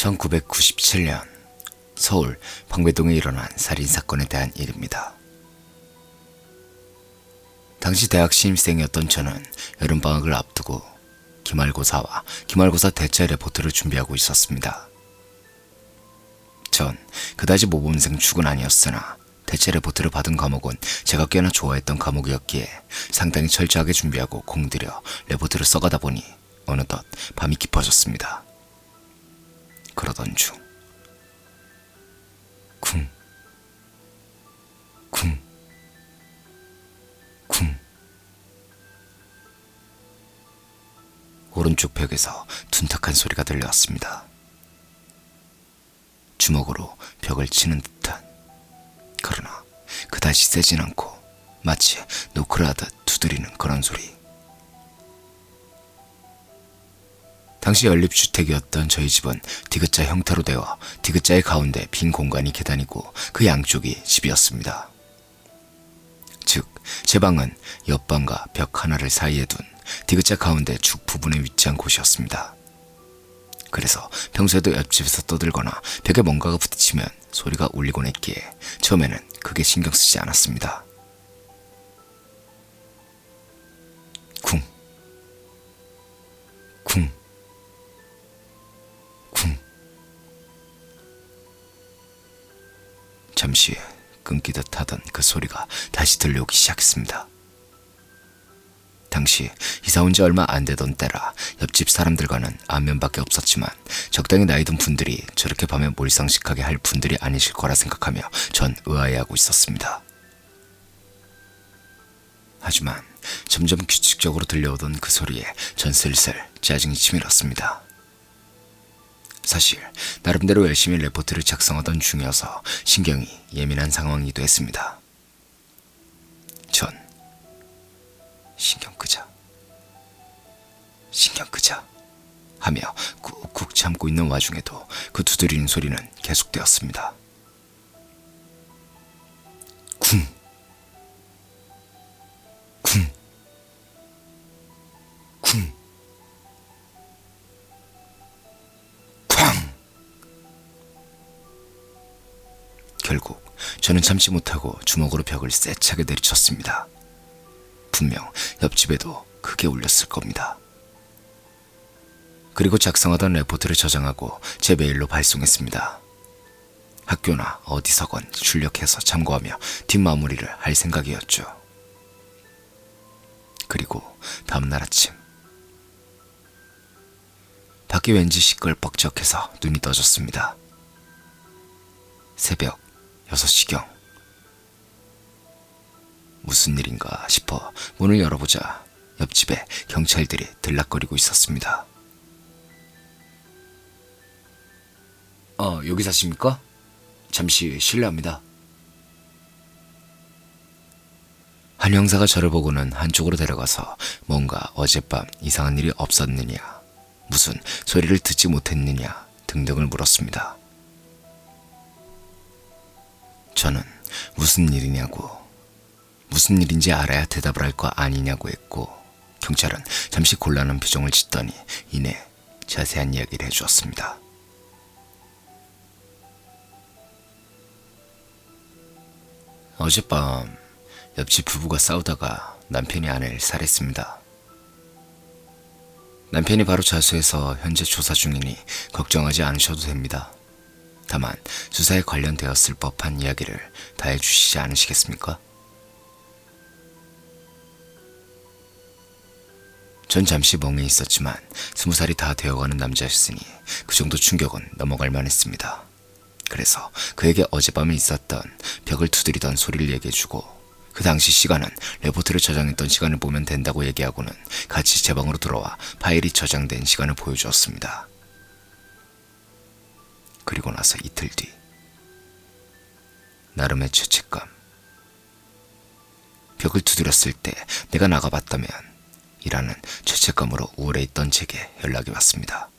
1997년 서울 방배동에 일어난 살인사건에 대한 일입니다. 당시 대학 신입생이었던 저는 여름방학을 앞두고 기말고사와 기말고사 대체 레포트를 준비하고 있었습니다. 전 그다지 모범생 축은 아니었으나 대체 레포트를 받은 과목은 제가 꽤나 좋아했던 과목이었기에 상당히 철저하게 준비하고 공들여 레포트를 써가다 보니 어느덧 밤이 깊어졌습니다. 그러던 중 쿵, 쿵, 쿵. 오른쪽 벽에서 둔탁한 소리가 들려왔습니다. 주먹으로 벽을 치는 듯한, 그러나 그다지 세진 않고 마치 노크를 하듯 두드리는 그런 소리. 당시 연립주택이었던 저희 집은 디귿자 형태로 되어 디귿자의 가운데 빈 공간이 계단이고 그 양쪽이 집이었습니다. 즉, 제 방은 옆방과 벽 하나를 사이에 둔 디귿자 가운데 죽 부분에 위치한 곳이었습니다. 그래서 평소에도 옆집에서 떠들거나 벽에 뭔가가 부딪히면 소리가 울리곤 했기에 처음에는 크게 신경 쓰지 않았습니다. 쿵, 쿵, 쿵. 잠시 끊기듯 하던 그 소리가 다시 들려오기 시작했습니다. 당시 이사 온 지 얼마 안 되던 때라 옆집 사람들과는 안면밖에 없었지만 적당히 나이 든 분들이 저렇게 밤에 몰상식하게 할 분들이 아니실 거라 생각하며 전 의아해하고 있었습니다. 하지만 점점 규칙적으로 들려오던 그 소리에 전 슬슬 짜증이 치밀었습니다. 사실 나름대로 열심히 레포트를 작성하던 중이어서 신경이 예민한 상황이기도 했습니다. 전 신경 끄자 하며 꾹꾹 참고 있는 와중에도 그 두드리는 소리는 계속되었습니다. 쿵, 쿵, 쿵, 쾅. 결국 저는 참지 못하고 주먹으로 벽을 세차게 내리쳤습니다. 분명 옆집에도 크게 울렸을 겁니다. 그리고 작성하던 레포트를 저장하고 제 메일로 발송했습니다. 학교나 어디서건 출력해서 참고하며 뒷마무리를 할 생각이었죠. 그리고 다음날 아침, 밖이 왠지 시끌벅적해서 눈이 떠졌습니다. 새벽 6시경. 무슨 일인가 싶어 문을 열어보자 옆집에 경찰들이 들락거리고 있었습니다. 여기 사십니까? 잠시 실례합니다. 한 형사가 저를 보고는 한쪽으로 데려가서 뭔가 어젯밤 이상한 일이 없었느냐, 무슨 소리를 듣지 못했느냐 등등을 물었습니다. 저는 무슨 일이냐고, 무슨 일인지 알아야 대답을 할 거 아니냐고 했고, 경찰은 잠시 곤란한 표정을 짓더니 이내 자세한 이야기를 해주었습니다. 어젯밤 옆집 부부가 싸우다가 남편이 아내를 살해했습니다. 남편이 바로 자수해서 현재 조사 중이니 걱정하지 않으셔도 됩니다. 다만 수사에 관련되었을 법한 이야기를 다 해주시지 않으시겠습니까? 전 잠시 멍해 있었지만 20살이 다 되어가는 남자였으니 그 정도 충격은 넘어갈 만했습니다. 그래서 그에게 어젯밤에 있었던 벽을 두드리던 소리를 얘기해주고 그 당시 시간은 레포트를 저장했던 시간을 보면 된다고 얘기하고는 같이 제 방으로 들어와 파일이 저장된 시간을 보여주었습니다. 그리고 나서 이틀 뒤, 나름의 죄책감. 벽을 두드렸을 때 내가 나가봤다면 이라는 죄책감으로 우울해있던 제게 연락이 왔습니다.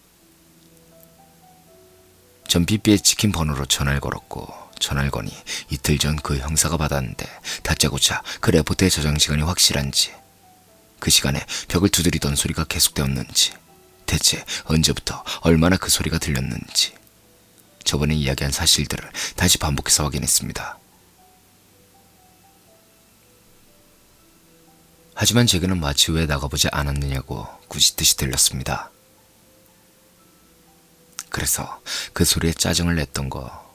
전 BB에 찍힌 번호로 전화를 걸었고 전화를 거니 이틀 전 그 형사가 받았는데 다짜고짜 그 레포트의 저장 시간이 확실한지, 그 시간에 벽을 두드리던 소리가 계속되었는지, 대체 언제부터 얼마나 그 소리가 들렸는지 저번에 이야기한 사실들을 다시 반복해서 확인했습니다. 하지만 제게는 마치 왜 나가보지 않았느냐고 꾸짖듯이 들렸습니다. 그래서 그 소리에 짜증을 냈던 거,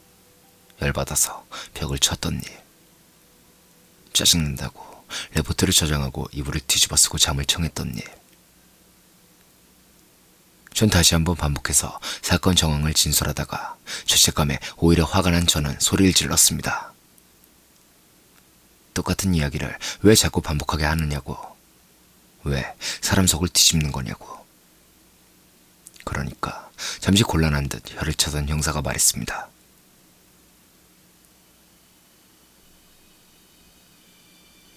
열받아서 벽을 쳤던 일, 짜증난다고 레포트를 저장하고 이불을 뒤집어 쓰고 잠을 청했던 일. 전 다시 한번 반복해서 사건 정황을 진술하다가 죄책감에 오히려 화가 난 저는 소리를 질렀습니다. 똑같은 이야기를 왜 자꾸 반복하게 하느냐고, 왜 사람 속을 뒤집는 거냐고. 그러니까 잠시 곤란한 듯 혀를 차던 형사가 말했습니다.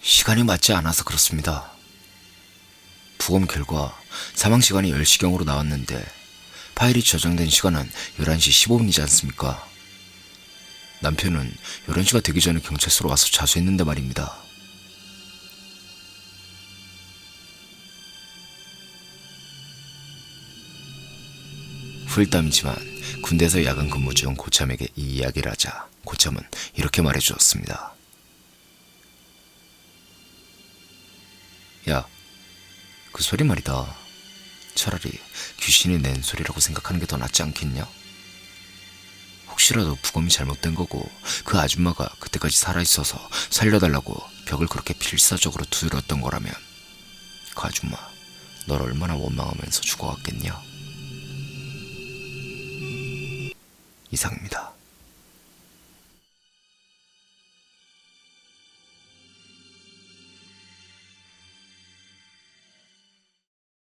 시간이 맞지 않아서 그렇습니다. 부검 결과 사망 시간이 10시경으로 나왔는데 파일이 저장된 시간은 11시 15분이지 않습니까? 남편은 11시가 되기 전에 경찰서로 와서 자수했는데 말입니다. 후일담이지만 군대에서 야간 근무 중 고참에게 이 이야기를 하자 고참은 이렇게 말해주었습니다. 야, 그 소리 말이다. 차라리 귀신이 낸 소리라고 생각하는 게 더 낫지 않겠냐? 혹시라도 부검이 잘못된 거고 그 아줌마가 그때까지 살아있어서 살려달라고 벽을 그렇게 필사적으로 두드렸던 거라면 그 아줌마 널 얼마나 원망하면서 죽어갔겠냐? 이상입니다.